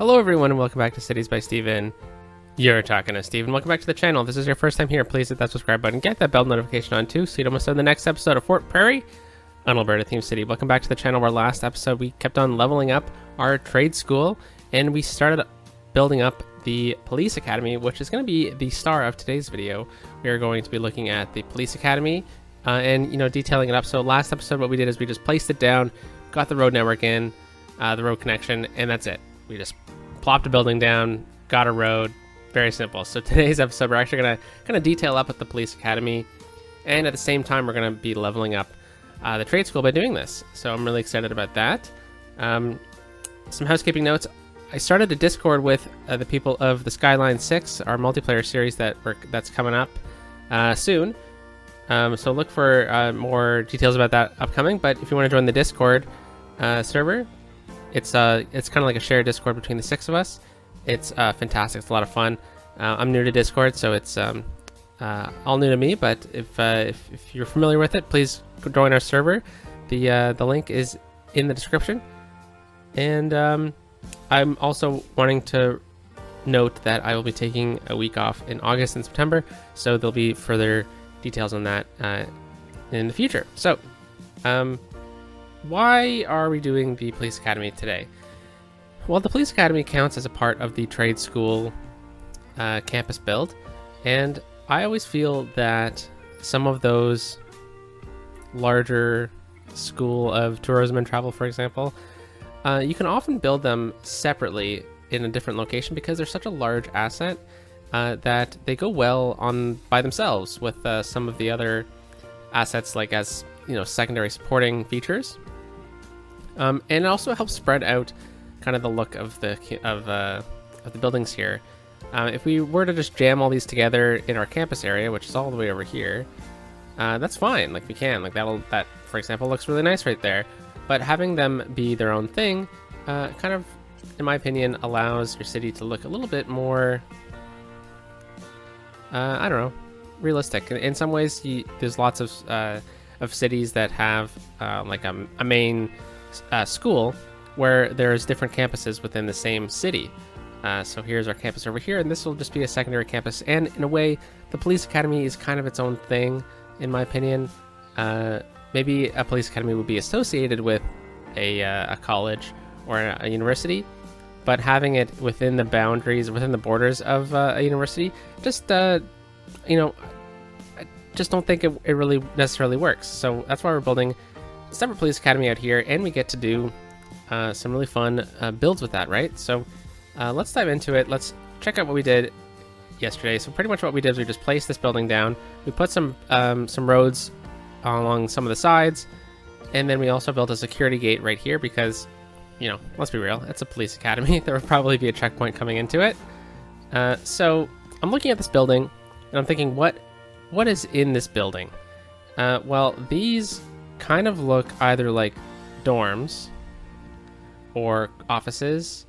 Hello everyone and welcome back to Cities by Steven. You're talking to Steven. Welcome back to the channel. If this is your first time here, please hit that subscribe button. Get that bell notification on too so you don't miss out on the next episode of Fort Prairie, an Alberta themed city. Welcome back to the channel. Our last episode we kept on leveling up our trade school and we started building up the police academy, which is going to be the star of today's video. We are going to be looking at the police academy and detailing it up. So last episode what we did is we just placed it down, got the road network in, the road connection, and that's it. We just plopped a building down, got a road. Very simple. So today's episode, we're actually going to kind of detail up at the police academy, and at the same time, we're going to be leveling up the trade school by doing this. So I'm really excited about that. Some housekeeping notes. I started a Discord with the people of the Skylines 6, our multiplayer series that's coming up soon. So look for more details about that upcoming. But if you want to join the Discord server, it's kind of like a shared Discord between the 6 of us. It's fantastic. It's a lot of fun. I'm new to Discord, so it's all new to me. But if you're familiar with it, please join our server. The link is in the description. And I'm also wanting to note that I will be taking a week off in August and September, so there'll be further details on that in the future. So, why are we doing the police academy today? Well, the police academy counts as a part of the trade school campus build, and I always feel that some of those larger school of tourism and travel, for example, you can often build them separately in a different location because they're such a large asset that they go well on by themselves with some of the other assets, like as secondary supporting features. And it also helps spread out kind of the look of the buildings here. If we were to just jam all these together in our campus area, which is all the way over here, that's fine. Like we can, like that for example looks really nice right there. But having them be their own thing, kind of, in my opinion, allows your city to look a little bit more, I don't know, realistic. In some ways, there's lots of cities that have like a main school where there's different campuses within the same city. So here's our campus over here, and this will just be a secondary campus. And in a way, the police academy is kind of its own thing, in my opinion. Maybe a police academy would be associated with a college or a university, but having it within the boundaries, within the borders of a university, just I just don't think it really necessarily works. So that's why we're building a separate police academy out here, and we get to do some really fun builds with that, right? So let's dive into it. Let's check out what we did yesterday. So pretty much what we did is we just placed this building down. We put some roads along some of the sides, and then we also built a security gate right here because, let's be real, it's a police academy. There would probably be a checkpoint coming into it. So I'm looking at this building and I'm thinking, what is in this building? Well, these kind of look either like dorms or offices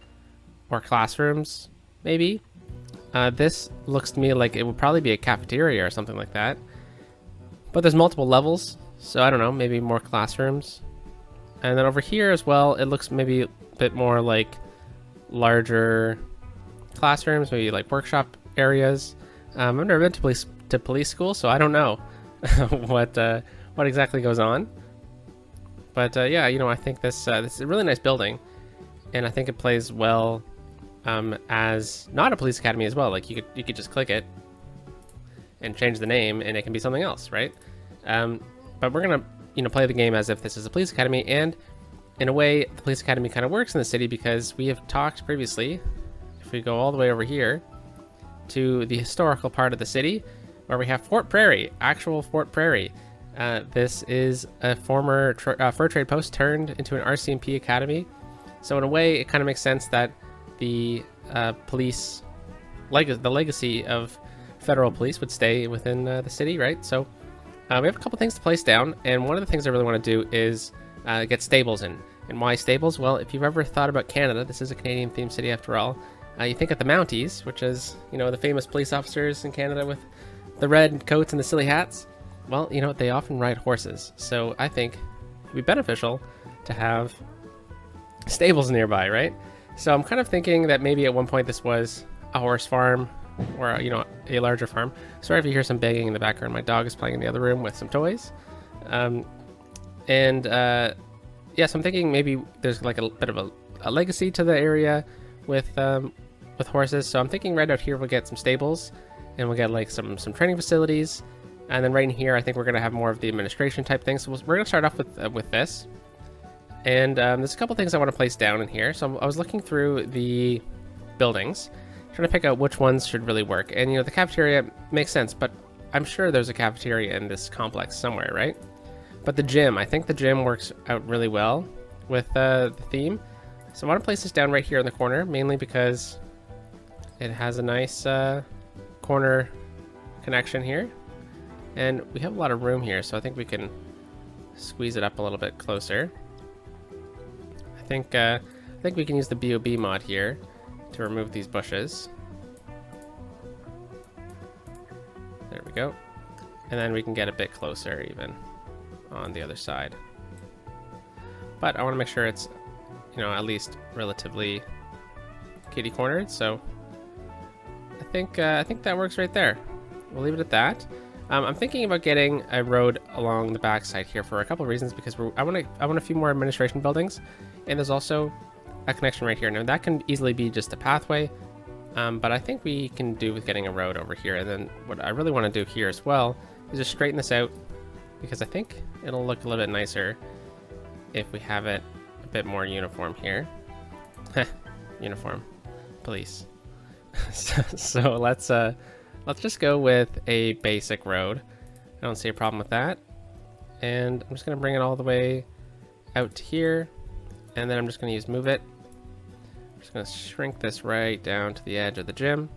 or classrooms, maybe. This looks to me like it would probably be a cafeteria or something like that. But there's multiple levels, so I don't know, maybe more classrooms. And then over here as well, it looks maybe a bit more like larger classrooms, maybe like workshop areas. I've never been to police school, so I don't know what exactly goes on. But yeah, I think this is a really nice building, and I think it plays well as not a police academy as well. Like you could just click it and change the name, and it can be something else, right? But we're gonna play the game as if this is a police academy, and in a way, the police academy kind of works in the city because we have talked previously. If we go all the way over here to the historical part of the city, where we have Fort Prairie, actual Fort Prairie. This is a former fur trade post turned into an RCMP academy. So in a way, it kind of makes sense that the police, the legacy of federal police would stay within the city, right? So we have a couple things to place down, and one of the things I really want to do is get stables in. And why stables? Well, if you've ever thought about Canada, this is a Canadian themed city after all. You think of the Mounties, which is the famous police officers in Canada with the red coats and the silly hats. Well, they often ride horses, so I think it'd be beneficial to have stables nearby, right? So I'm kind of thinking that maybe at one point this was a horse farm or, you know, a larger farm. Sorry if you hear some banging in the background. My dog is playing in the other room with some toys. Yeah, so I'm thinking maybe there's like a bit of a legacy to the area with horses. So I'm thinking right out here we'll get some stables and we'll get like some training facilities. And then right in here, I think we're going to have more of the administration type things. So we're going to start off with this. And there's a couple things I want to place down in here. So I was looking through the buildings, trying to pick out which ones should really work. And, you know, the cafeteria makes sense, but I'm sure there's a cafeteria in this complex somewhere, right? But the gym, I think the gym works out really well with the theme. So I want to place this down right here in the corner, mainly because it has a nice corner connection here. And we have a lot of room here, so I think we can squeeze it up a little bit closer. I think we can use the BOB mod here to remove these bushes. There we go. And then we can get a bit closer even on the other side. But I want to make sure it's, you know, at least relatively kitty cornered, so I think that works right there. We'll leave it at that. I'm thinking about getting a road along the backside here for a couple of reasons, because I want a few more administration buildings, and there's also a connection right here. Now that can easily be just a pathway, but I think we can do with getting a road over here. And then what I really want to do here as well is just straighten this out, because I think it'll look a little bit nicer if we have it a bit more uniform here. Uniform, police. So let's just go with a basic road. I don't see a problem with that. And I'm just gonna bring it all the way out to here. And then I'm just gonna use move it. I'm just gonna shrink this right down to the edge of the gym.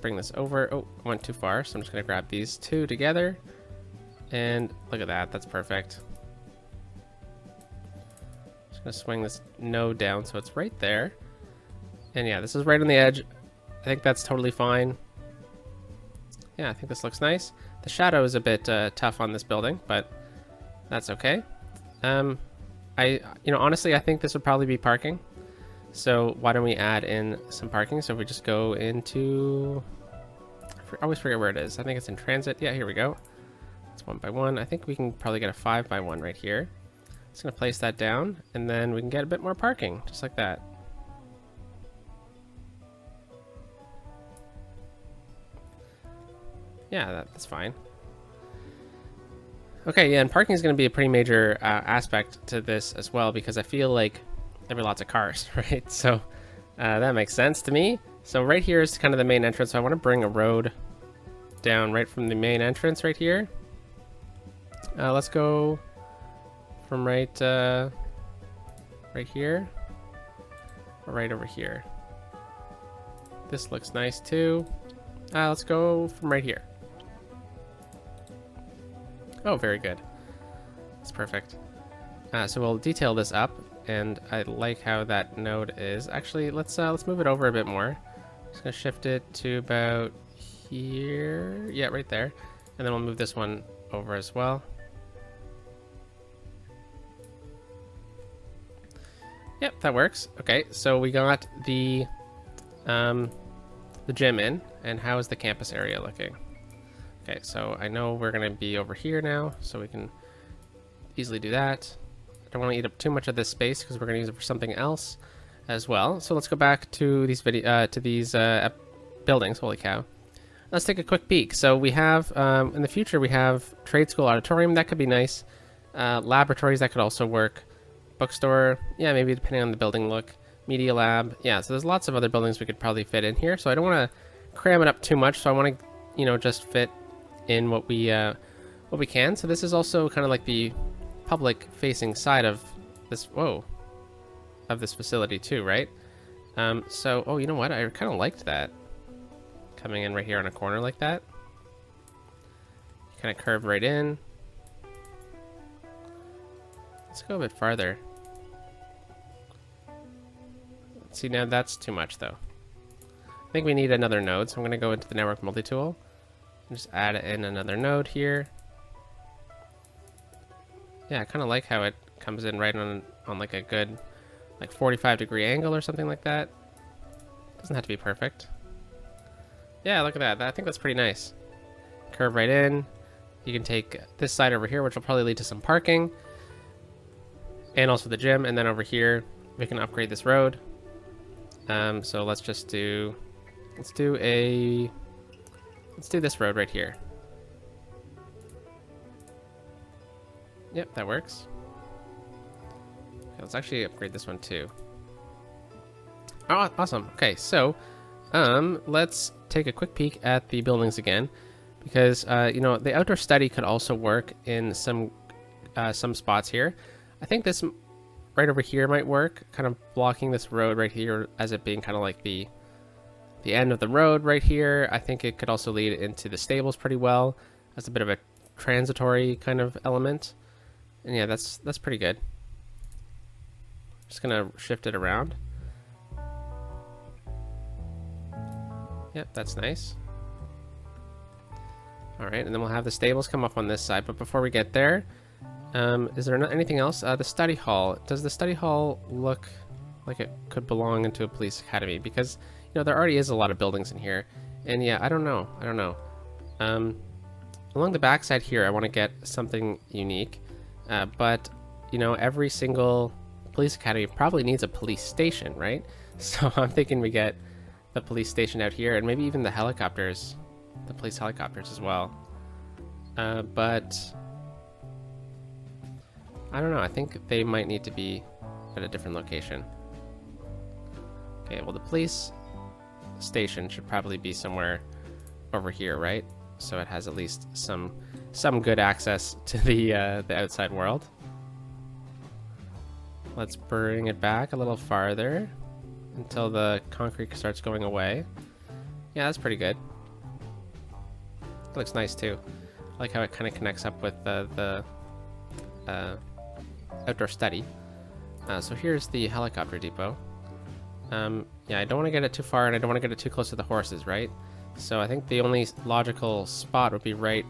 Bring this over. Oh, I went too far. So I'm just gonna grab these two together. And look at that, that's perfect. Just gonna swing this node down so it's right there. And yeah, this is right on the edge. I think that's totally fine. Yeah, I think this looks nice. The shadow is a bit tough on this building, but that's okay. Honestly, I think this would probably be parking. So why don't we add in some parking? So if we just go into, I always forget where it is. I think it's in transit. Yeah, here we go. It's 1 by 1. I think we can probably get a 5 by 1 right here. Just gonna place that down, and then we can get a bit more parking, just like that. Yeah, that's fine. Okay, yeah, and parking is going to be a pretty major aspect to this as well, because I feel like there are lots of cars, right? So that makes sense to me. So right here is kind of the main entrance. So I want to bring a road down right from the main entrance right here. Let's go from right here, or right over here. This looks nice too. Let's go from right here. Oh, very good. That's perfect. So we'll detail this up, and I like how that node is. Actually, let's move it over a bit more. Just gonna shift it to about here. Yeah, right there. And then we'll move this one over as well. Yep, that works. Okay, so we got the gym in, and how is the campus area looking? Okay, so I know we're gonna be over here now, so we can easily do that. I don't want to eat up too much of this space because we're gonna use it for something else as well. So let's go back to these buildings. Holy cow! Let's take a quick peek. So we have in the future we have trade school auditorium. That could be nice. Laboratories, that could also work. Bookstore, yeah, maybe depending on the building look. Media lab, yeah. So there's lots of other buildings we could probably fit in here. So I don't want to cram it up too much. So I want to, you know, just fit in what we can. So this is also kind of like the public facing side of this facility too, right? So oh, you know what, I kind of liked that coming in right here on a corner like that. Kind of curve right in. Let's go a bit farther. See, now that's too much though. I think we need another node, so I'm going to go into the network multi-tool and just add in another node here. Yeah, I kind of like how it comes in right on like a good like 45-degree angle or something like that. Doesn't have to be perfect. Yeah, look at that. I think that's pretty nice. Curve right in. You can take this side over here, which will probably lead to some parking. And also the gym. And then over here, we can upgrade this road. So let's do this road right here. Yep, that works. Okay, let's actually upgrade this one too. Oh, awesome. Okay, so let's take a quick peek at the buildings again, because you know, the outdoor study could also work in some spots here. I think this right over here might work, kind of blocking this road right here as it being kind of like the end of the road right here. I think it could also lead into the stables pretty well as a bit of a transitory kind of element. And yeah, that's pretty good. Just gonna shift it around. Yep, that's nice. All right, and then we'll have the stables come up on this side. But before we get there, is there anything else? The study hall. Does the study hall look like it could belong into a police academy? Because, you know, there already is a lot of buildings in here. And yeah, I don't know. Along the back side here, I want to get something unique. But, you know, every single police academy probably needs a police station, right? So I'm thinking we get the police station out here, and maybe even the helicopters, the police helicopters as well. But I don't know. I think they might need to be at a different location. Okay, well, the police station should probably be somewhere over here, right? So it has at least some good access to the outside world. Let's bring it back a little farther until the concrete starts going away. Yeah, that's pretty good. It looks nice too. I like how it kind of connects up with the outdoor study. So here's the helicopter depot. Yeah, I don't want to get it too far, and I don't want to get it too close to the horses, right? So I think the only logical spot would be right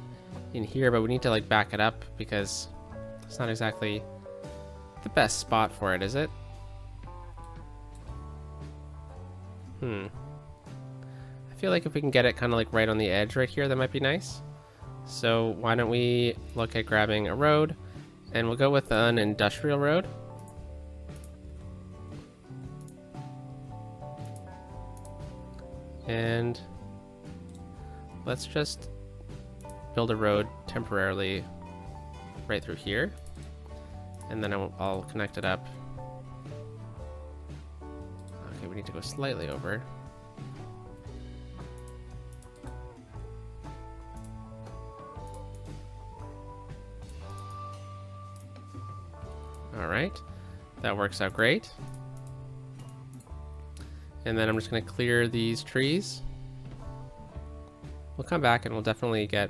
in here, but we need to like back it up because it's not exactly the best spot for it, is it? I feel like if we can get it kind of like right on the edge right here, that might be nice. So why don't we look at grabbing a road, and we'll go with an industrial road. And let's just build a road temporarily right through here. And then I'll connect it up. Okay, we need to go slightly over. All right, that works out great. And then I'm just going to clear these trees. We'll come back and we'll definitely get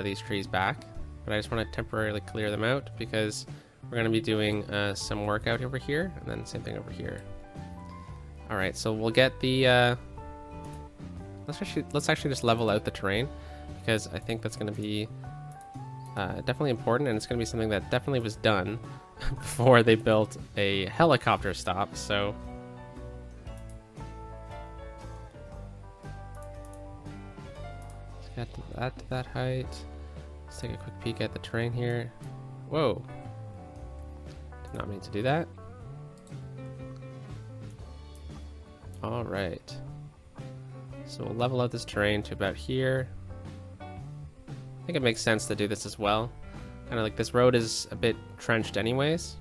these trees back, but I just want to temporarily clear them out because we're going to be doing some work out over here, and then same thing over here. All right, so we'll get the let's actually just level out the terrain, because I think that's going to be definitely important, and it's going to be something that definitely was done before they built a helicopter stop. So let's get that to that height. Let's take a quick peek at the terrain here. Whoa, did not mean to do that. All right, so we'll level out this terrain to about here. I think it makes sense to do this as well. Kind of like this road is a bit trenched anyways.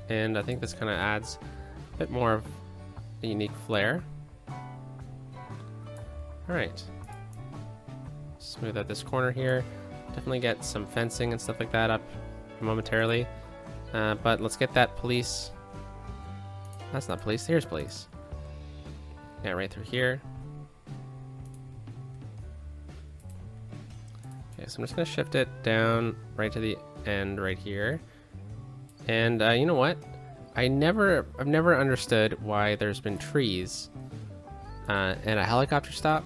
And I think this kind of adds a bit more of a unique flair. All right. Smooth out this corner here. Definitely get some fencing and stuff like that up momentarily. But let's get that police. That's not police, here's police. Yeah, right through here. Okay, so I'm just gonna shift it down right to the end right here. And you know what? I've never understood why there's been trees and a helicopter stop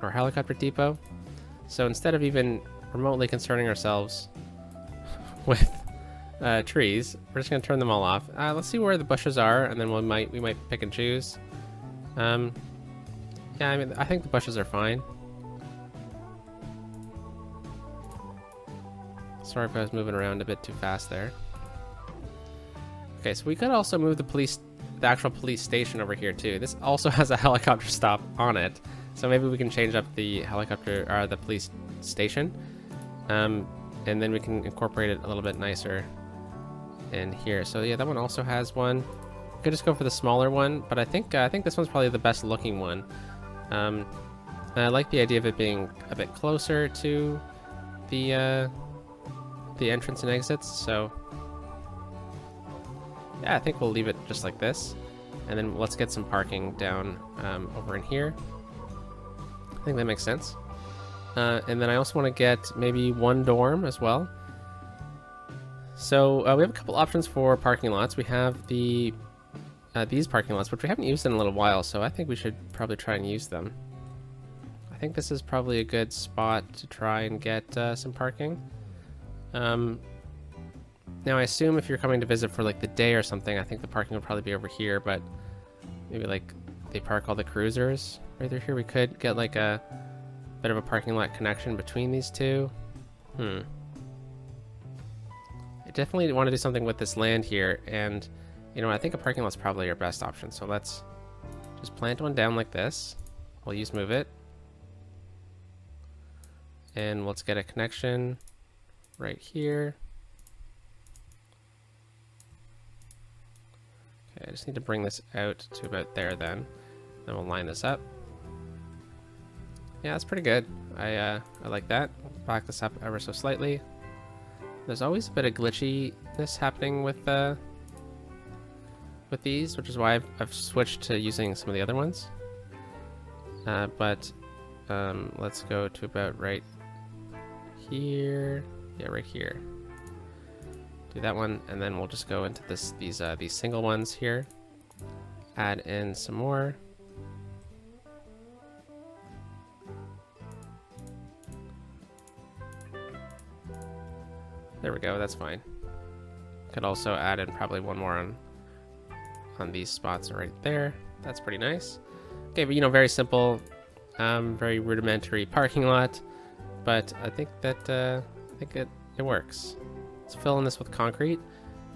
or helicopter depot. So instead of even remotely concerning ourselves with trees. We're just gonna turn them all off. Let's see where the bushes are, and then we might pick and choose. Yeah, I mean, I think the bushes are fine. Sorry if I was moving around a bit too fast there. Okay, so we could also move the actual police station over here too. This also has a helicopter stop on it, so maybe we can change up the helicopter or the police station, and then we can incorporate it a little bit nicer in here. So yeah, that one also has one. We could just go for the smaller one, but I think this one's probably the best looking one. And I like the idea of it being a bit closer to the entrance and exits. So yeah, I think we'll leave it just like this, and then let's get some parking down over in here. I think that makes sense. And then I also want to get maybe one dorm as well. So we have a couple options for parking lots. We have these parking lots, which we haven't used in a little while, so I think we should probably try and use them. I think this is probably a good spot to try and get some parking. Now I assume if you're coming to visit for like the day or something, I think the parking would probably be over here, but maybe like they park all the cruisers right through here. We could get like a bit of a parking lot connection between these two. I definitely want to do something with this land here, and you know, I think a parking lot's probably our best option. So let's just plant one down like this. We'll use move it, and let's get a connection right here. Okay, I just need to bring this out to about there, then we'll line this up. Yeah, that's pretty good. I like that. Back this up ever so slightly. There's always a bit of glitchiness happening with these, which is why I've switched to using some of the other ones. But let's go to about right here. Yeah, right here. Do that one, and then we'll just go into these single ones here. Add in some more. There we go, that's fine. Could also add in probably one more on these spots right there. That's pretty nice. Okay, but you know, very simple, very rudimentary parking lot, but I think that it works. Let's fill in this with concrete.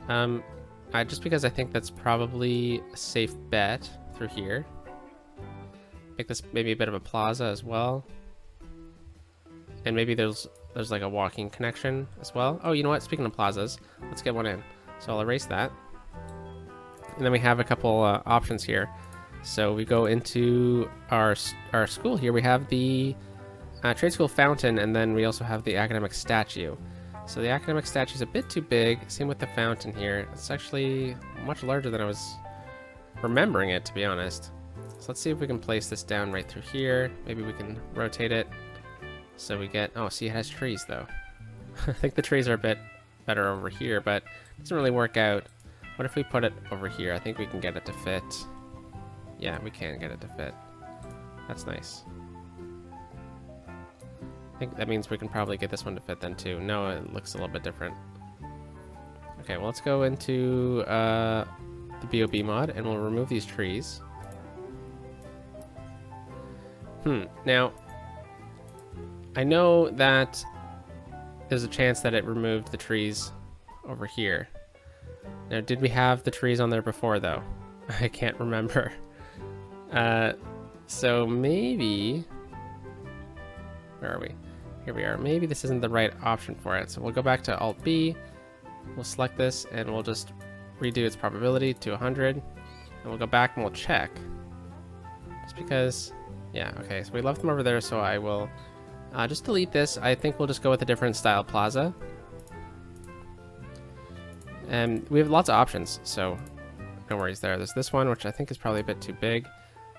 Just because I think that's probably a safe bet through here. Make this maybe a bit of a plaza as well, and maybe there's like a walking connection as well. Oh, you know what? Speaking of plazas, let's get one in. So I'll erase that. And then we have a couple options here. So we go into our school here. We have the trade school fountain, and then we also have the academic statue. So the academic statue is a bit too big. Same with the fountain here. It's actually much larger than I was remembering it, to be honest. So let's see if we can place this down right through here. Maybe we can rotate it. So we get, oh, see, it has trees though. I think the trees are a bit better over here, but it doesn't really work out. What if we put it over here? I think we can get it to fit. Yeah, we can get it to fit. That's nice. I think that means we can probably get this one to fit then too. No, it looks a little bit different. Okay, well, let's go into the BOB mod, and we'll remove these trees. Now, I know that there's a chance that it removed the trees over here. Now, did we have the trees on there before, though? I can't remember. So maybe... Where are we? Here we are. Maybe this isn't the right option for it. So we'll go back to Alt-B. We'll select this, and we'll just redo its probability to 100. And we'll go back and we'll check. Just because... Yeah, okay. So we left them over there, so I will... just delete this. I think we'll just go with a different style plaza. And we have lots of options, so no worries there. There's this one, which I think is probably a bit too big.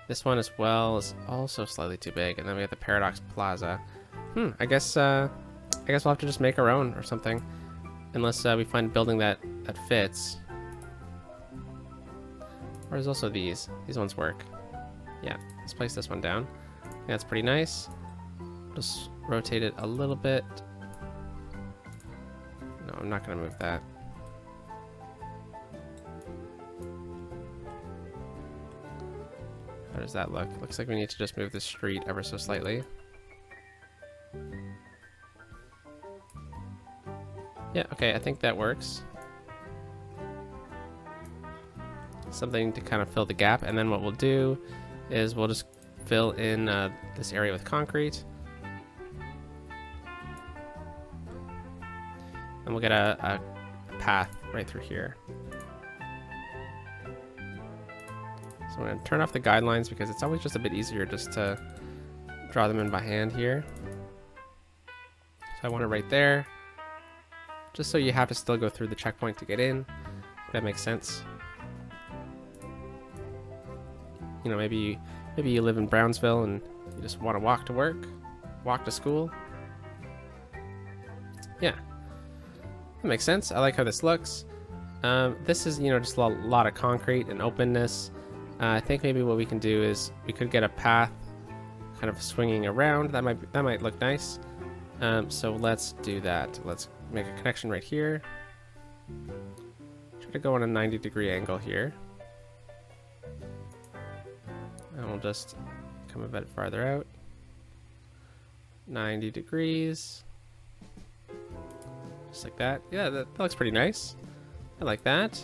This one as well is also slightly too big. And then we have the Paradox Plaza. I guess we'll have to just make our own or something. Unless we find a building that fits. Or there's also these. These ones work. Yeah, let's place this one down. I think that's pretty nice. Just rotate it a little bit. No, I'm not going to move that. How does that look? Looks like we need to just move the street ever so slightly. Yeah, okay, I think that works. Something to kind of fill the gap, and then what we'll do is we'll just fill in this area with concrete. And we'll get a path right through here. So I'm going to turn off the guidelines because it's always just a bit easier just to draw them in by hand here. So I want it right there, just so you have to still go through the checkpoint to get in. If that makes sense. You know, maybe you live in Brownsville and you just want to walk to work, walk to school. Yeah, that makes sense. I like how this looks. This is, you know, just a lot of concrete and openness. I think maybe what we can do is we could get a path kind of swinging around. That might look nice. So let's do that. Let's make a connection right here. Try to go on a 90-degree angle here. And we'll just come a bit farther out. 90 degrees. Just like that. Yeah, that looks pretty nice. I like that.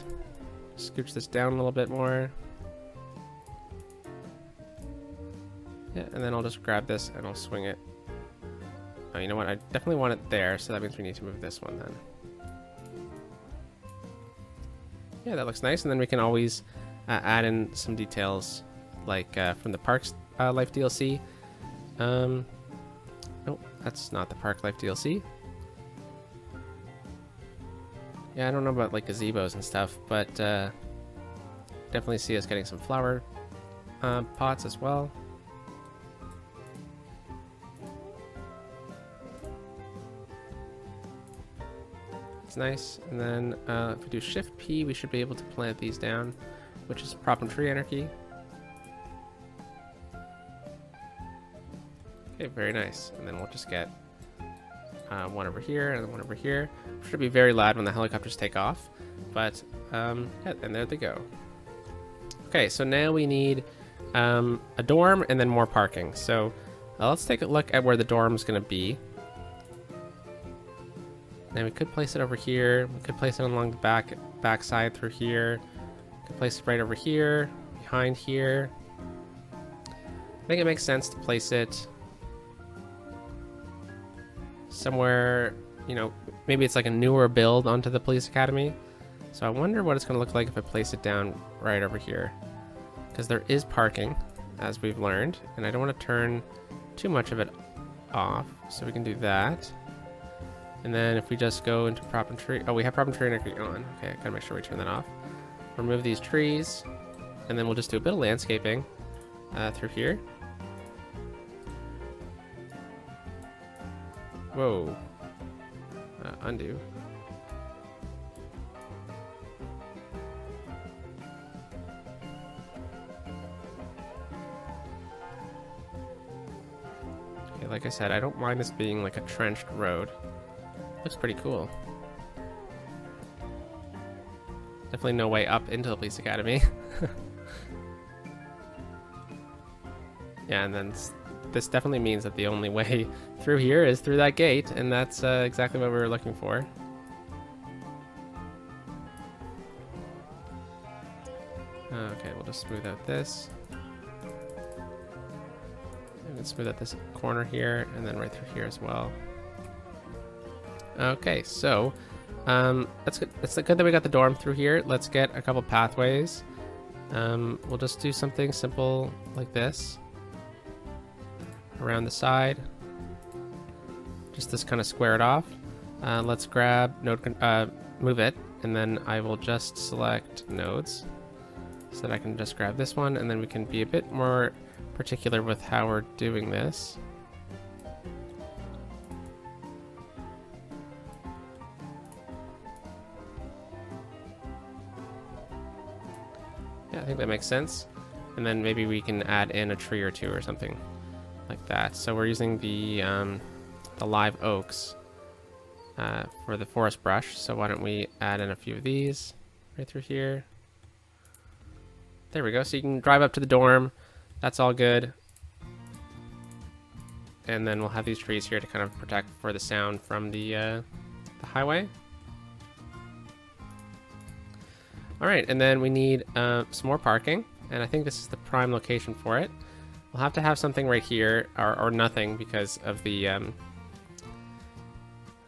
Scooch this down a little bit more. Yeah, and then I'll just grab this and I'll swing it. Oh, you know what? I definitely want it there, so that means we need to move this one then. Yeah, that looks nice, and then we can always add in some details, like from the Parks Life DLC. Nope, that's not the Park Life DLC. Yeah, I don't know about like gazebos and stuff, but definitely see us getting some flower pots as well. It's nice. And then if we do Shift P, we should be able to plant these down, which is prop and tree anarchy. Okay, very nice. And then we'll just get one over here and one over here. Should be very loud when the helicopters take off, but yeah, and there they go. Okay, so now we need a dorm and then more parking. So let's take a look at where the dorm is going to be. Now we could place it over here. We could place it along the back side through here. We could place it right over here, behind here. I think it makes sense to place it somewhere, you know, maybe it's like a newer build onto the police academy. So I wonder what it's going to look like if I place it down right over here, because there is parking, as we've learned, and I don't want to turn too much of it off, so we can do that. And then if we just go into prop and tree, oh, we have prop and tree anarchy on. Okay, I gotta make sure we turn that off. Remove these trees, and then we'll just do a bit of landscaping through here. Whoa. Undo. Okay, like I said, I don't mind this being like a trenched road. Looks pretty cool. Definitely no way up into the police academy. Yeah, and then this definitely means that the only way through here is through that gate, and that's exactly what we were looking for. Okay, we'll just smooth out this. And then smooth out this corner here, and then right through here as well. Okay, so that's good. It's good that we got the dorm through here. Let's get a couple pathways. We'll just do something simple like this around the side. Just this kind of square it off. Let's grab node, move it, and then I will just select nodes so that I can just grab this one, and then we can be a bit more particular with how we're doing this. Yeah, I think that makes sense. And then maybe we can add in a tree or two or something like that. So we're using the live oaks for the forest brush. So why don't we add in a few of these right through here. There we go. So you can drive up to the dorm, That's all good. And then we'll have these trees here to kind of protect for the sound from the highway. All right, and then we need some more parking, and I think this is the prime location for it. We'll have to have something right here, or nothing, because of the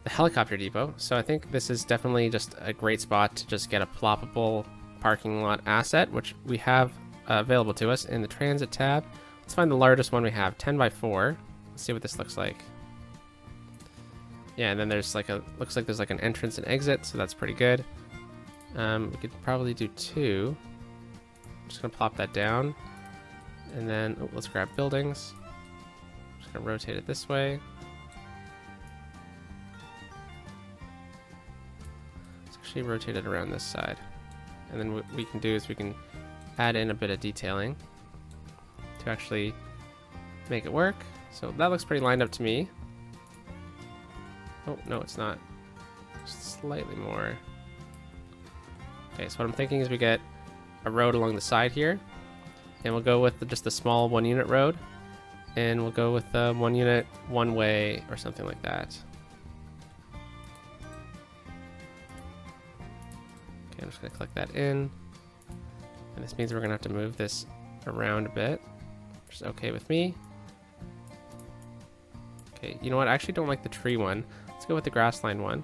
helicopter depot. So I think this is definitely just a great spot to just get a ploppable parking lot asset, which we have available to us in the transit tab. Let's find the largest one we have, 10 by 4. Let's see what this looks like. Yeah, and then there's like looks like there's like an entrance and exit, so that's pretty good. We could probably do 2. I'm just gonna plop that down. And then, let's grab buildings. I'm just gonna rotate it this way. Let's actually rotate it around this side. And then what we can do is we can add in a bit of detailing to actually make it work. So that looks pretty lined up to me. Oh, no, it's not. Just slightly more. Okay, so what I'm thinking is we get a road along the side here. And we'll go with just a small 1-unit road. And we'll go with 1 unit, 1 way, or something like that. Okay, I'm just going to click that in. And this means we're going to have to move this around a bit, which is okay with me. Okay, you know what? I actually don't like the tree one. Let's go with the grassline one.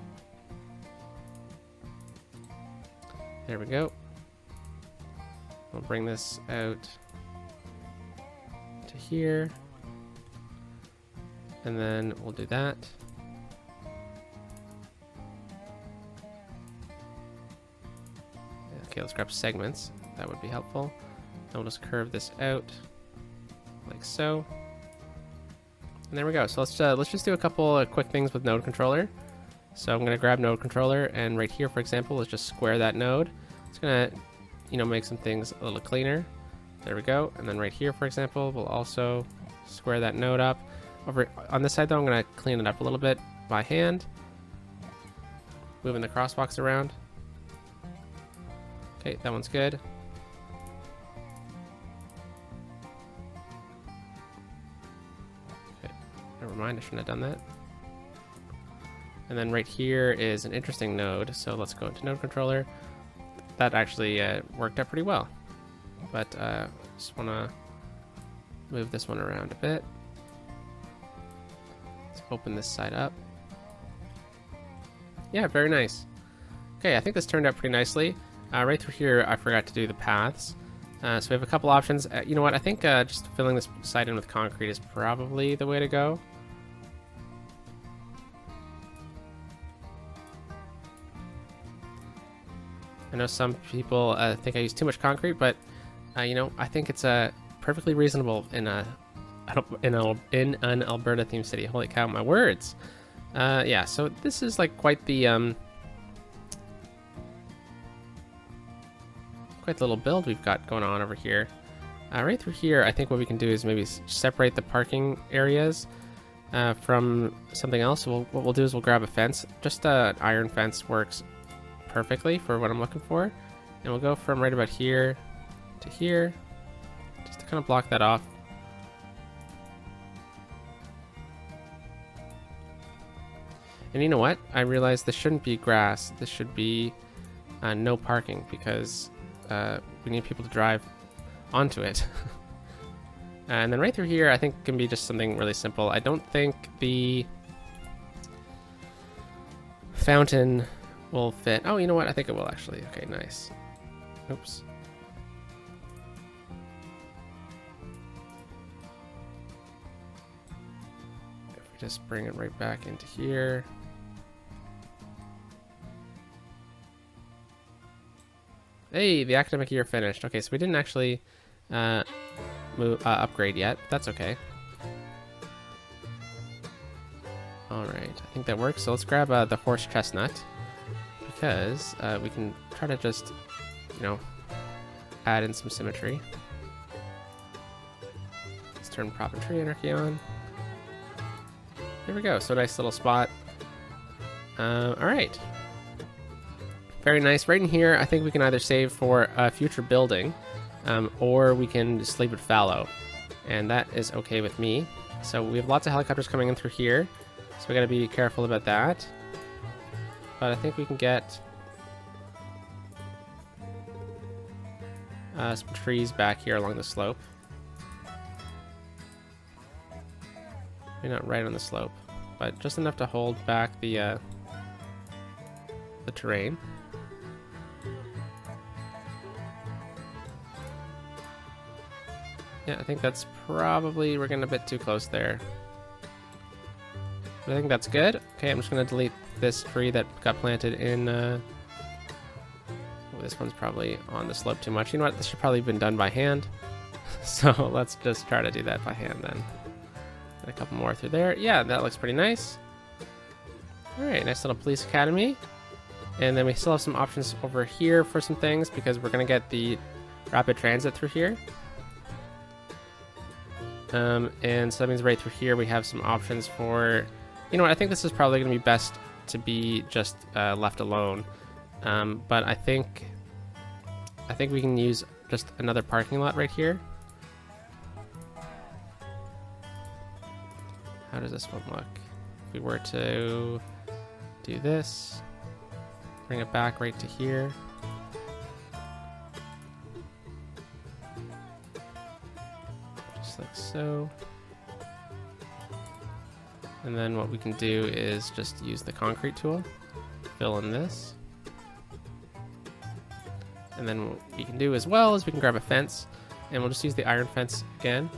There we go. We'll bring this out to here. And then we'll do that. Okay, let's grab segments. That would be helpful. And we'll just curve this out like so. And there we go. So let's just do a couple of quick things with node controller. So I'm going to grab node controller, and right here, for example, let's just square that node. It's going to, you know, make some things a little cleaner. There we go. And then right here, for example, we'll also square that node up. Over on this side, though, I'm going to clean it up a little bit by hand, moving the crosswalks around. Okay, that one's good. Okay, never mind, I shouldn't have done that. And then right here is an interesting node, so let's go into node controller. That actually worked out pretty well, but just want to move this one around a bit. Let's open this side up. Yeah, very nice. Okay, I think this turned out pretty nicely. Right through here, I forgot to do the paths. So we have a couple options. You know what? I think just filling this side in with concrete is probably the way to go. I know some people think I use too much concrete, but you know, I think it's perfectly reasonable in an Alberta themed city. Holy cow, my words! Yeah, so this is like quite the little build we've got going on over here. Right through here, I think what we can do is maybe separate the parking areas from something else. So what we'll do is we'll grab a fence. Just an iron fence works perfectly for what I'm looking for, and we'll go from right about here to here, just to kind of block that off. And you know what? I realized this shouldn't be grass. This should be no parking, because we need people to drive onto it. And then right through here, I think can be just something really simple. I don't think the fountain will fit. Oh, you know what? I think it will actually. Okay, nice. Oops. If we just bring it right back into here. Hey, the academic year finished. Okay, so we didn't actually upgrade yet. That's okay. All right, I think that works. So let's grab the horse chestnut, because we can try to just, you know, add in some symmetry. Let's turn prop and tree anarchy on. There we go. So nice little spot. All right. Very nice. Right in here, I think we can either save for a future building, or we can just leave it fallow. and that is okay with me. So we have lots of helicopters coming in through here, so we gotta be careful about that. But I think we can get some trees back here along the slope. Maybe not right on the slope, but just enough to hold back the terrain. Yeah, I think that's probably, we're getting a bit too close there. But I think that's good. Okay, I'm just gonna delete this tree that got planted in, oh, this one's probably on the slope too much. You know what, this should probably have been done by hand. So let's just try to do that by hand then. And a couple more through there. Yeah, that looks pretty nice. All right, nice little police academy. And then we still have some options over here for some things because we're gonna get the rapid transit through here. And so that means right through here we have some options for, you know what, I think this is probably gonna be best to be just left alone. But I think we can use just another parking lot right here. How does this one look? If we were to do this, bring it back right to here. Just like so. And then what we can do is just use the concrete tool, fill in this. And then what we can do as well is we can grab a fence, and we'll just use the iron fence again.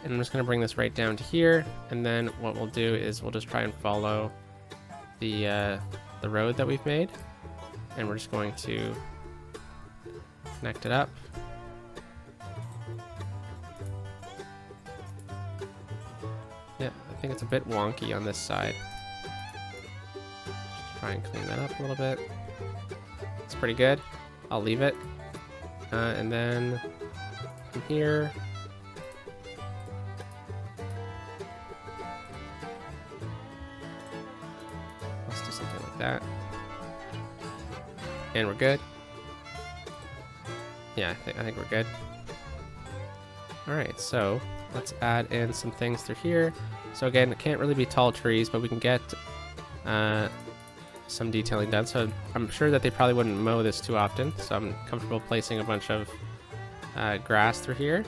And I'm just going to bring this right down to here, and then what we'll do is we'll just try and follow the road that we've made, and we're just going to connect it up. Yeah, I think it's a bit wonky on this side. Just try and clean that up a little bit. It's pretty good. I'll leave it. And then from here, let's do something like that. And we're good. Yeah, I think we're good. All right, so let's add in some things through here. So again, it can't really be tall trees, but we can get some detailing done. So I'm sure that they probably wouldn't mow this too often. So I'm comfortable placing a bunch of grass through here.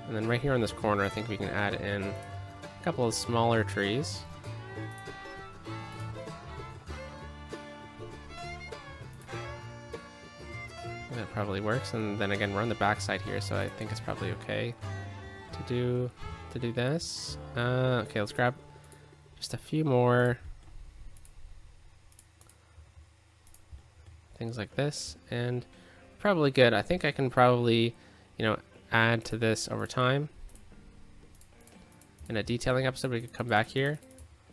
And then right here on this corner, I think we can add in a couple of smaller trees. That probably works. And then again, we're on the back side here, so I think it's probably okay to do this. Okay, let's grab just a few more things like this, and probably good. I think I can probably, you know, add to this over time. In a detailing episode, we could come back here.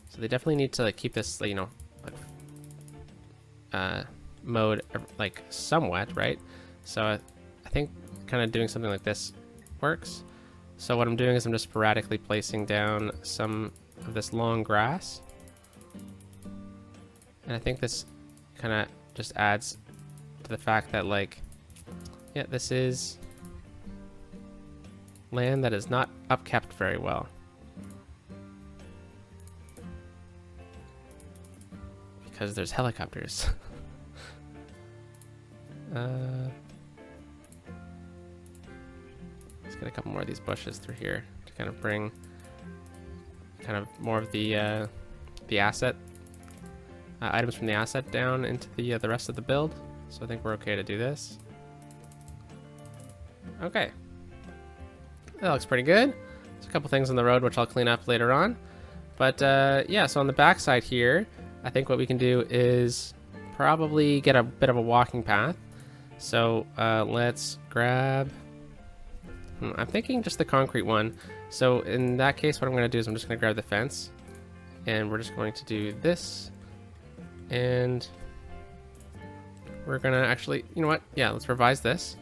So they definitely need to like keep this, you know, like, mode like somewhat, right? So I think kind of doing something like this works. So what I'm doing is I'm just sporadically placing down some of this long grass, and I think this kind of just adds to the fact that, like, yeah, this is land that is not upkept very well, because there's helicopters. Let's get a couple more of these bushes through here to kind of bring kind of more of the asset items from the asset down into the rest of the build. So I think we're okay to do this. Okay, that looks pretty good. There's a couple things on the road which I'll clean up later on, but yeah. So on the back side here, I think what we can do is probably get a bit of a walking path. So let's grab, I'm thinking just the concrete one. So in that case, what I'm going to do is I'm just going to grab the fence, and we're just going to do this, and we're going to actually, you know what? Yeah, let's revise this,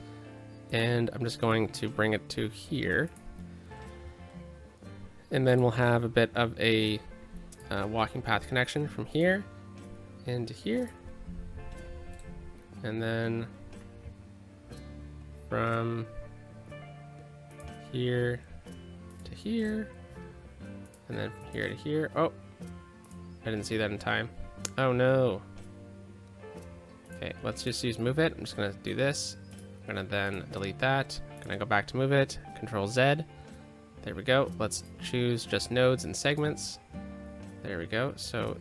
and I'm just going to bring it to here, and then we'll have a bit of a walking path connection from here into here, and then from here to here, and then from here to here. Oh, I didn't see that in time. Oh no. Okay, let's just use move it. I'm just gonna do this. I'm gonna then delete that. Gonna go back to move it. Control Z. There we go. Let's choose just nodes and segments. There we go. So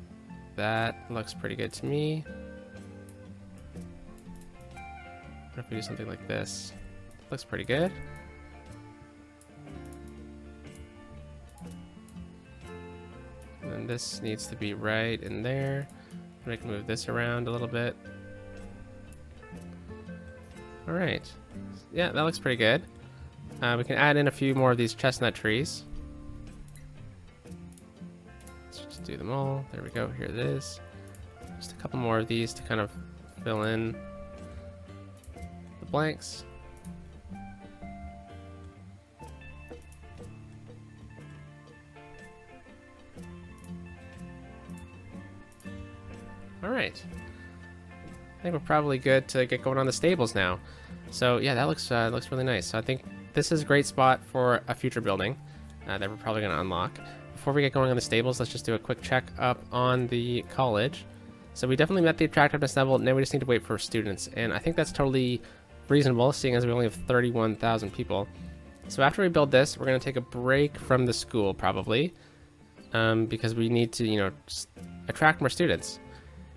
that looks pretty good to me. What if we do something like this? Looks pretty good. And then this needs to be right in there. We can move this around a little bit. All right. Yeah, that looks pretty good. We can add in a few more of these chestnut trees. Let's just do them all. There we go. Here it is. Just a couple more of these to kind of fill in the blanks. All right. I think we're probably good to get going on the stables now. So yeah, that looks really nice. So I think this is a great spot for a future building that we're probably going to unlock. Before we get going on the stables, let's just do a quick check up on the college. So we definitely met the attractiveness level. Now we just need to wait for students, and I think that's totally reasonable, seeing as we only have 31,000 people. So after we build this, we're going to take a break from the school probably, because we need to, you know, just attract more students,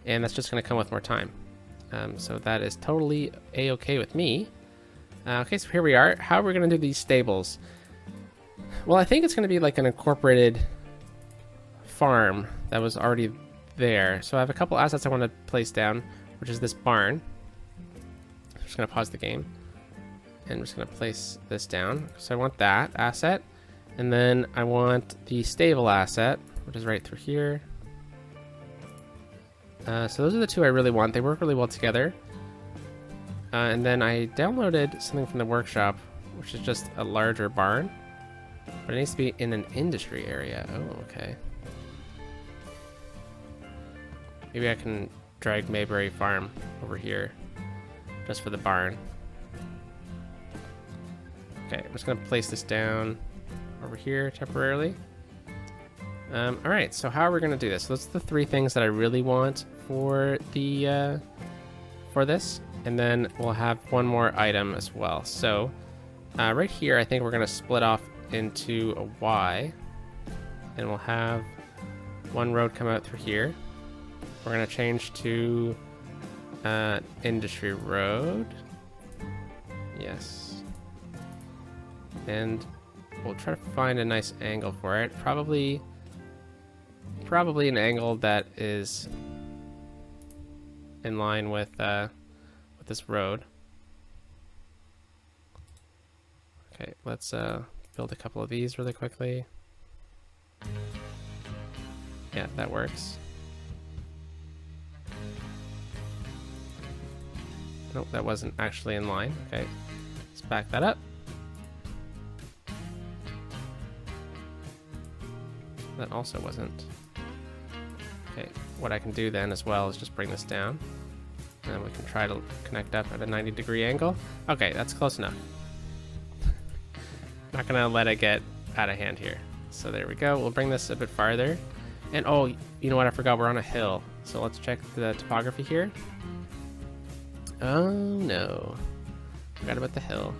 and that's just going to come with more time. So that is totally a-okay with me. Okay, so here we are. How are we going to do these stables? Well, I think it's going to be like an incorporated farm that was already there. So I have a couple assets I want to place down, which is this barn. I'm just going to pause the game. And I'm just going to place this down. So I want that asset. And then I want the stable asset, which is right through here. So those are the two I really want. They work really well together. And then I downloaded something from the workshop, which is just a larger barn. But it needs to be in an industry area. Oh, okay. Maybe I can drag Mayberry Farm over here just for the barn. Okay, I'm just going to place this down over here temporarily. Alright, so how are we going to do this? So those are the three things that I really want for the for this. And then we'll have one more item as well. So right here, I think we're going to split off into a Y. And we'll have one road come out through here. We're going to change to Industry Road. Yes. And we'll try to find a nice angle for it. Probably an angle that is in line with this road. Okay, let's build a couple of these really quickly. Yeah, that works. Nope, that wasn't actually in line. Okay, let's back that up. That also wasn't. Okay, what I can do then as well is just bring this down. And then we can try to connect up at a 90-degree angle. Okay, that's close enough. Not gonna let it get out of hand here. So there we go. We'll bring this a bit farther. And oh, you know what? I forgot we're on a hill. So let's check the topography here. Oh no. Forgot about the hill.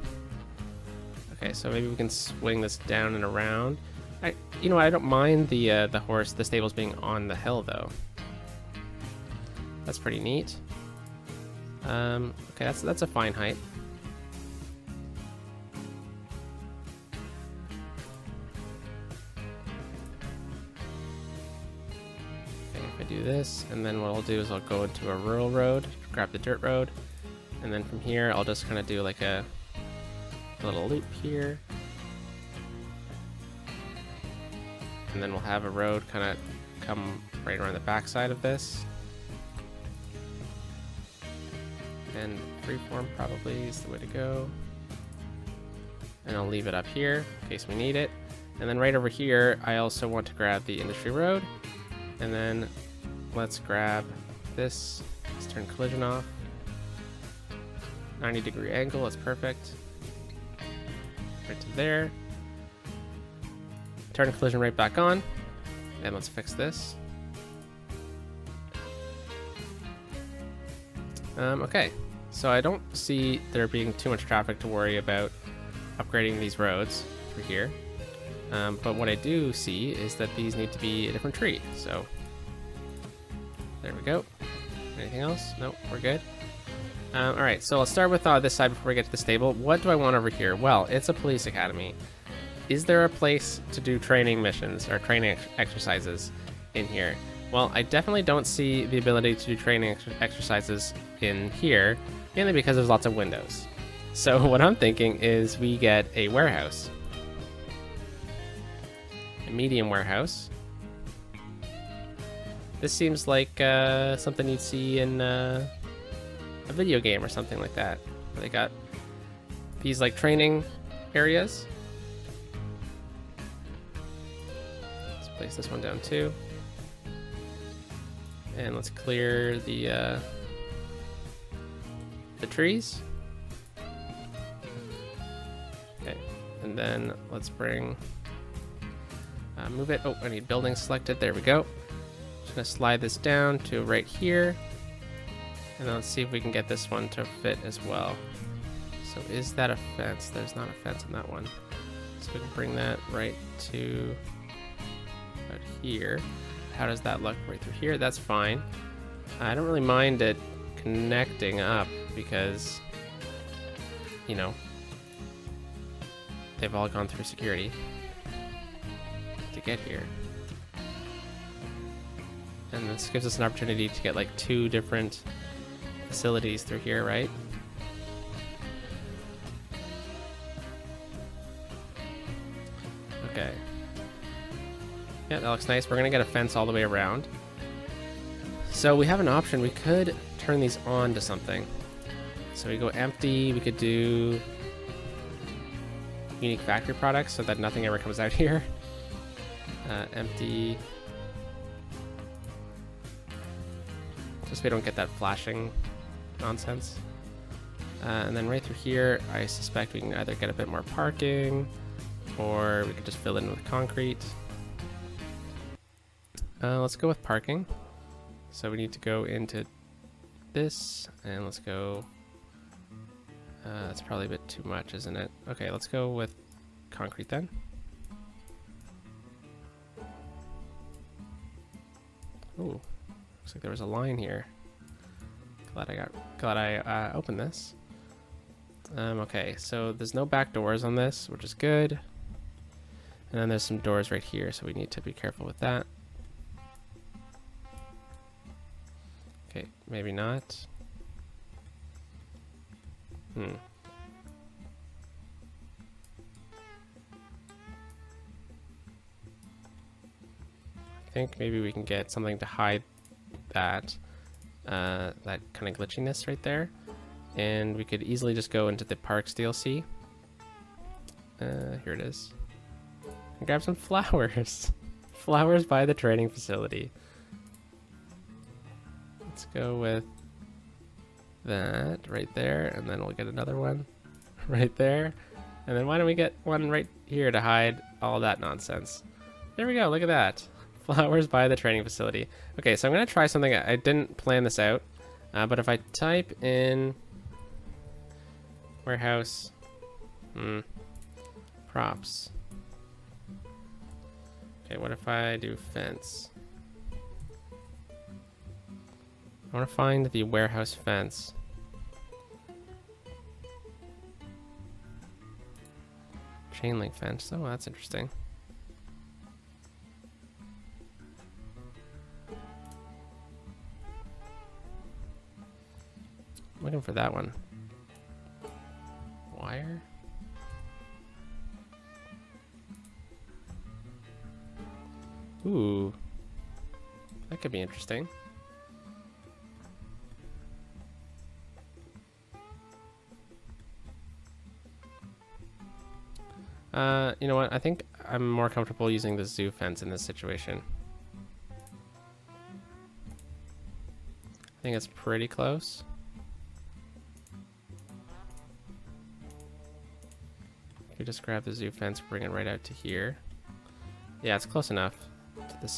Okay, so maybe we can swing this down and around. You know, I don't mind the stables being on the hill though. That's pretty neat. Okay, that's a fine height. Okay, if I do this, and then what I'll do is I'll go into a rural road, grab the dirt road, and then from here I'll just kind of do like a little loop here. And then we'll have a road kind of come right around the back side of this. And freeform probably is the way to go. And I'll leave it up here in case we need it. And then right over here, I also want to grab the industry road. And then let's grab this. Let's turn collision off. 90-degree angle, that's perfect. Right to there. turn collision rate back on, and let's fix this. Okay, so I don't see there being too much traffic to worry about upgrading these roads through here. But what I do see is that these need to be a different tree. So there we go. Anything else? Nope, we're good. All right, so I'll start with this side before we get to the stable. What do I want over here? Well, it's a police academy. Is there a place to do training missions or training exercises in here? Well, I definitely don't see the ability to do training exercises in here, mainly because there's lots of windows. So what I'm thinking is we get a warehouse. A medium warehouse. This seems like something you'd see in a video game or something like that. They got these like training areas. Let's place this one down too. And let's clear the trees. Okay, and then let's bring move it. Oh, I need building selected. There we go. Just gonna slide this down to right here, and then let's see if we can get this one to fit as well. So is that a fence? There's not a fence on that one. So we can bring that right to out here. How does that look right through here? That's fine. I don't really mind it connecting up because, you know, they've all gone through security to get here. And this gives us an opportunity to get like 2 different facilities through here, right? Okay. Yeah, that looks nice. We're gonna get a fence all the way around. So we have an option. We could turn these on to something. So we go empty. We could do unique factory products so that nothing ever comes out here. Empty. Just so we don't get that flashing nonsense. And then right through here, I suspect we can either get a bit more parking, or we could just fill it in with concrete. Let's go with parking. So we need to go into this, and let's go. That's probably a bit too much, isn't it? Okay, let's go with concrete then. Ooh, looks like there was a line here. Glad I opened this. Okay, so there's no back doors on this, which is good. And then there's some doors right here, so we need to be careful with that. Okay, maybe not. I think maybe we can get something to hide that that kind of glitchiness right there, and we could easily just go into the Parks DLC. Here it is. And grab some flowers. Flowers by the training facility. Let's go with that right there, and then we'll get another one right there. And then why don't we get one right here to hide all that nonsense? There we go, look at that. Flowers by the training facility. Okay, so I'm gonna try something. I didn't plan this out, but if I type in warehouse props. Okay, what if I do fence? I want to find the warehouse fence. Chain link fence. Oh, that's interesting. I'm looking for that one. Wire? Ooh. That could be interesting. You know what? I think I'm more comfortable using the zoo fence in this situation. I think it's pretty close. We just grab the zoo fence, bring it right out to here. Yeah, it's close enough to the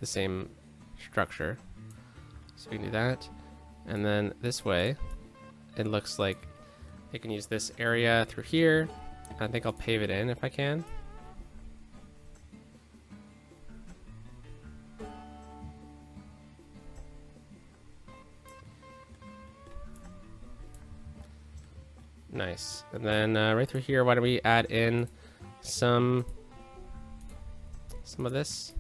same structure. So we can do that. And then this way, it looks like I can use this area through here. I think I'll pave it in if I can. Nice. And then right through here, why don't we add in some of this?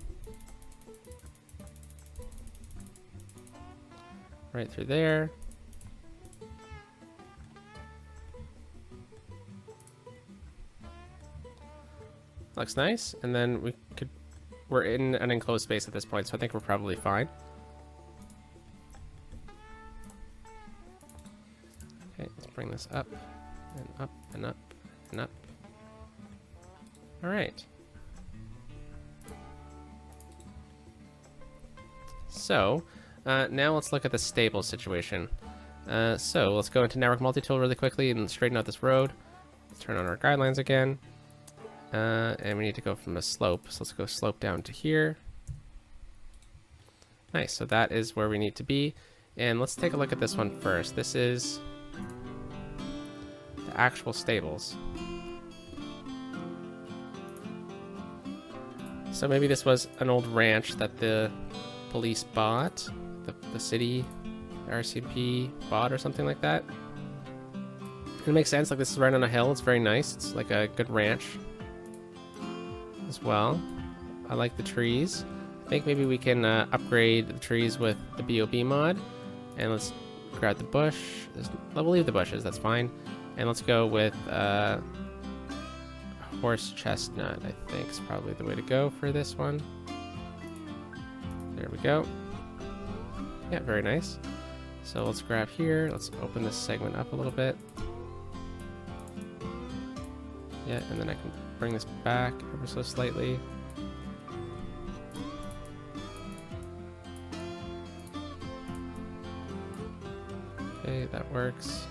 Right through there. Looks nice. And then we're in an enclosed space at this point, so I think we're probably fine. Okay, let's bring this up and up and up and up. All right. So now let's look at the stable situation. So let's go into network multi-tool really quickly and straighten out this road. Let's turn on our guidelines again. And we need to go from a slope. So let's go slope down to here. Nice, so that is where we need to be. And let's take a look at this one first. This is the actual stables. So maybe this was an old ranch that the police bought, the city, RCMP bought or something like that. It makes sense, like this is right on a hill, it's very nice. It's like a good ranch as well. I like the trees. I think maybe we can upgrade the trees with the BOB mod. And let's grab the bush. We'll leave the bushes, that's fine. And let's go with horse chestnut, I think is probably the way to go for this one. There we go. Yeah, very nice. So let's grab here. Let's open this segment up a little bit. Yeah, and then I can bring this back ever so slightly. Okay, that works.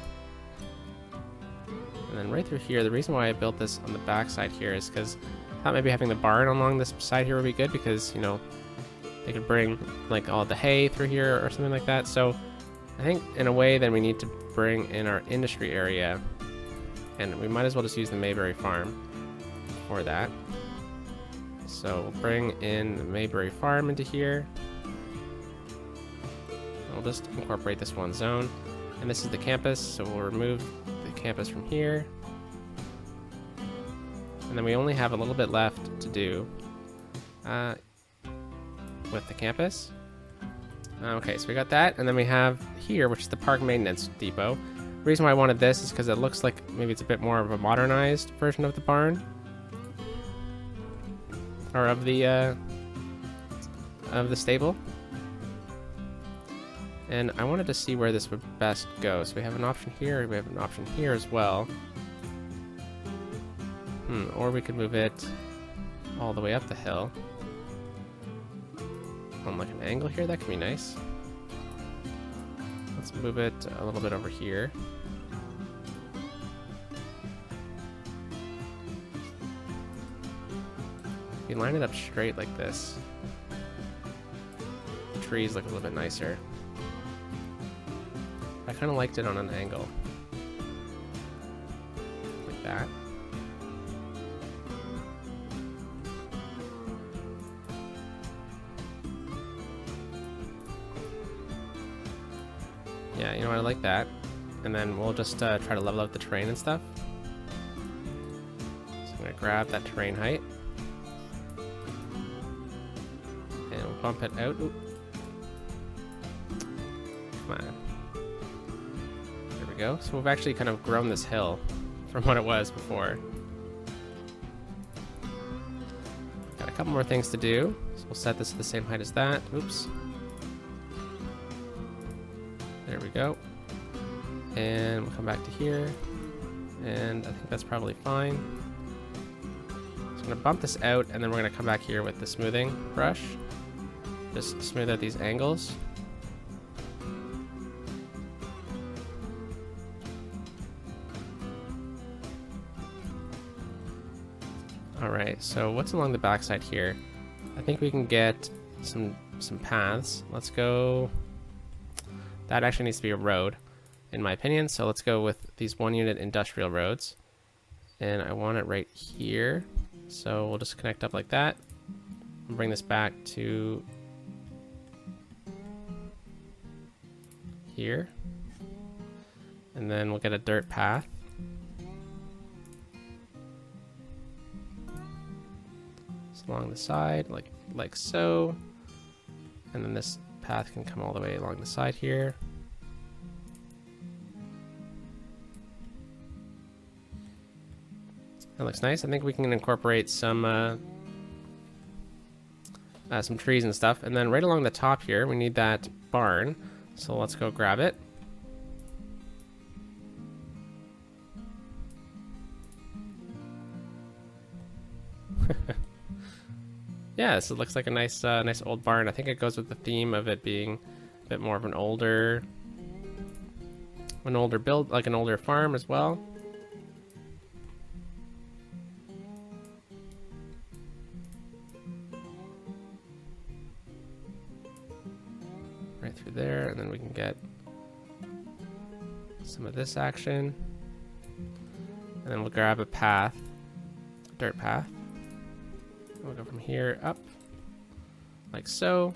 And then right through here, the reason why I built this on the back side here is because I thought maybe having the barn along this side here would be good because, you know, they could bring like all the hay through here or something like that. So I think in a way then we need to bring in our industry area, and we might as well just use the Mayberry farm for that. So we'll bring in the Mayberry farm into here. I'll just incorporate this one zone, and this is the campus, so we'll remove the campus from here. And then we only have a little bit left to do with the campus. Okay, so we got that, and then we have here, which is the park maintenance depot. The reason why I wanted this is because it looks like maybe it's a bit more of a modernized version of the barn, or of the stable. And I wanted to see where this would best go. So we have an option here, we have an option here as well. Or we could move it all the way up the hill. On like an angle here, that could be nice. Let's move it a little bit over here. If you line it up straight like this, the trees look a little bit nicer. I kind of liked it on an angle. Like that. Yeah, you know what, I like that. And then we'll just try to level out the terrain and stuff. So I'm going to grab that terrain height. And we'll bump it out. Oop. Come on. There we go. So we've actually kind of grown this hill from what it was before. Got a couple more things to do. So we'll set this to the same height as that. Oops. There we go. And we'll come back to here. And I think that's probably fine. So I'm going to bump this out, and then we're going to come back here with the smoothing brush. Just smooth out these angles. All right, so what's along the backside here? I think we can get some paths. Let's go. That actually needs to be a road, in my opinion. So let's go with these 1-unit industrial roads. And I want it right here. So we'll just connect up like that. And bring this back to here. And then we'll get a dirt path. Just along the side, like so. And then this path can come all the way along the side here. That looks nice. I think we can incorporate some trees and stuff. And then right along the top here, we need that barn. So let's go grab it. Yeah, so it looks like a nice old barn. I think it goes with the theme of it being a bit more of an older build, like an older farm as well. Right through there, and then we can get some of this action. And then we'll grab a path, dirt path. We'll go from here up, like so.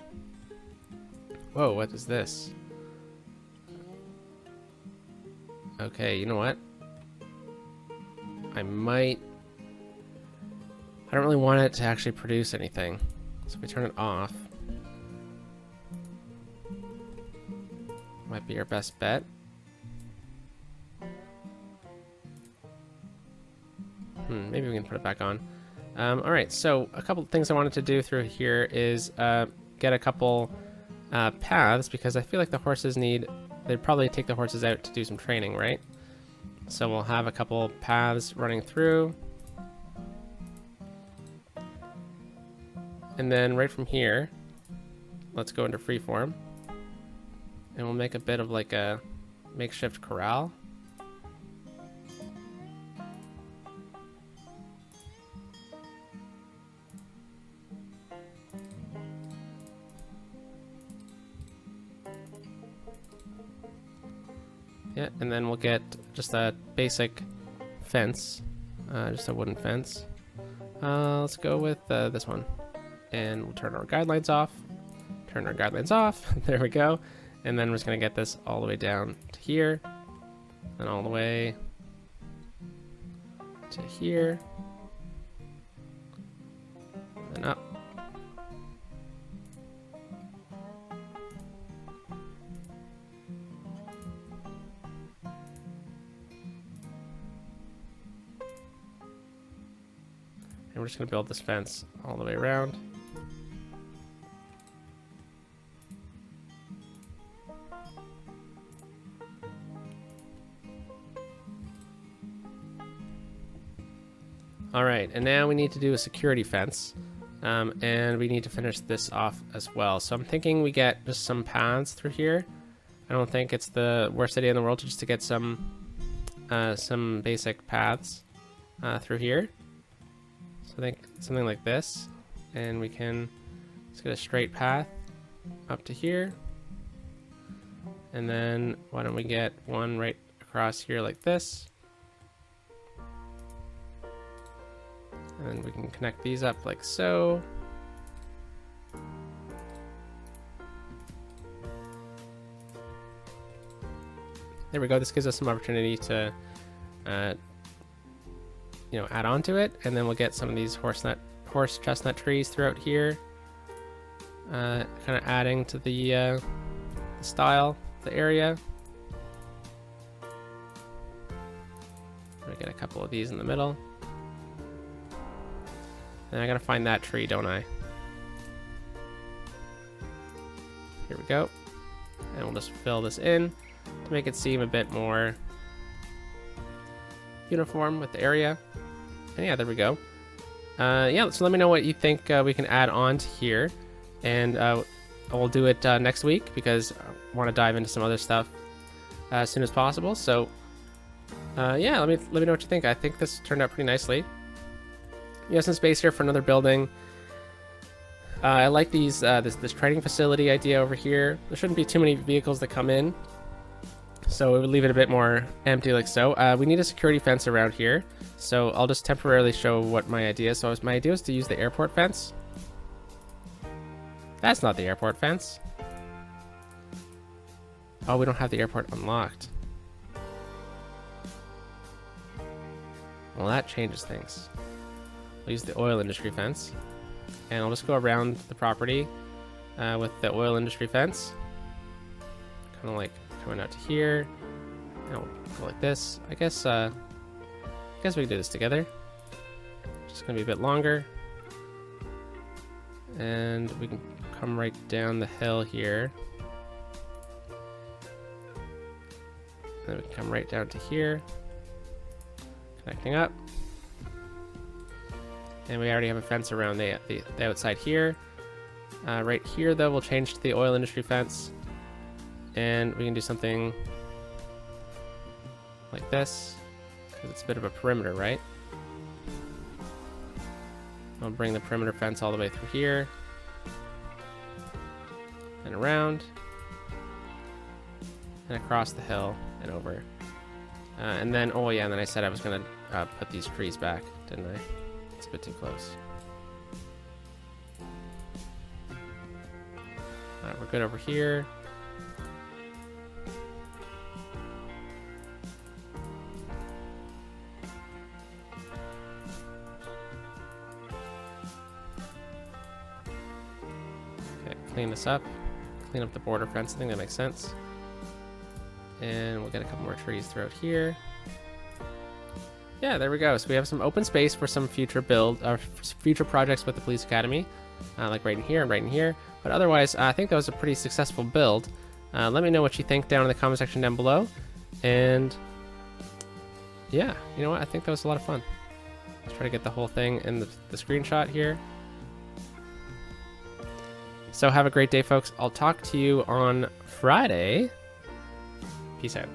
Whoa, what is this? Okay, you know what? I don't really want it to actually produce anything. So if we turn it off, might be our best bet. Maybe we can put it back on. All right, so a couple things I wanted to do through here is get a couple paths, because I feel like the horses they'd probably take the horses out to do some training, right? So we'll have a couple paths running through. And then right from here, let's go into freeform. And we'll make a bit of like a makeshift corral. Yeah, and then we'll get just a basic fence, just a wooden fence. Let's go with this one. And we'll turn our guidelines off. Turn our guidelines off. There we go. And then we're just going to get this all the way down to here. And all the way to here. And up. And we're just going to build this fence all the way around. All right, and now we need to do a security fence, and we need to finish this off as well. So I'm thinking we get just some paths through here. I don't think it's the worst idea in the world just to get some basic paths through here. So I think something like this, and we can just get a straight path up to here. And then why don't we get one right across here like this. And then we can connect these up like so. There we go. This gives us some opportunity to, add on to it. And then we'll get some of these horse chestnut trees throughout here, kind of adding to the style of the area. We get a couple of these in the middle. And I gotta find that tree, don't I? Here we go. And we'll just fill this in to make it seem a bit more uniform with the area. And yeah, there we go. Yeah, so let me know what you think we can add on to here. And we'll do it next week, because I want to dive into some other stuff as soon as possible. So yeah, let me know what you think. I think this turned out pretty nicely. You have some space here for another building. I like these this trading facility idea over here. There shouldn't be too many vehicles that come in, so it would leave it a bit more empty like so. We need a security fence around here, so I'll just temporarily show what my idea is. So my idea was to use the airport fence. That's not the airport fence. Oh, we don't have the airport unlocked. Well, that changes things. I'll use the oil industry fence. And I'll just go around the property with the oil industry fence. Kind of like coming out to here. And I'll go like this. I guess we can do this together. Just gonna be a bit longer. And we can come right down the hill here. Then we can come right down to here. Connecting up. And we already have a fence around the outside here. Right here, though, we'll change to the oil industry fence. And we can do something like this, because it's a bit of a perimeter, right? I'll bring the perimeter fence all the way through here. And around. And across the hill and over. And then, oh yeah, and then I said I was going to put these trees back, didn't I? It's a bit too close. Alright, we're good over here. Okay, clean this up. Clean up the border fence. I think that makes sense. And we'll get a couple more trees throughout here. Yeah, there we go. So we have some open space for some future future projects with the police academy, like right in here and right in here. But otherwise, I think that was a pretty successful build. Let me know what you think down in the comment section down below. And yeah, you know what? I think that was a lot of fun. Let's try to get the whole thing in the screenshot here. So have a great day, folks. I'll talk to you on Friday. Peace out.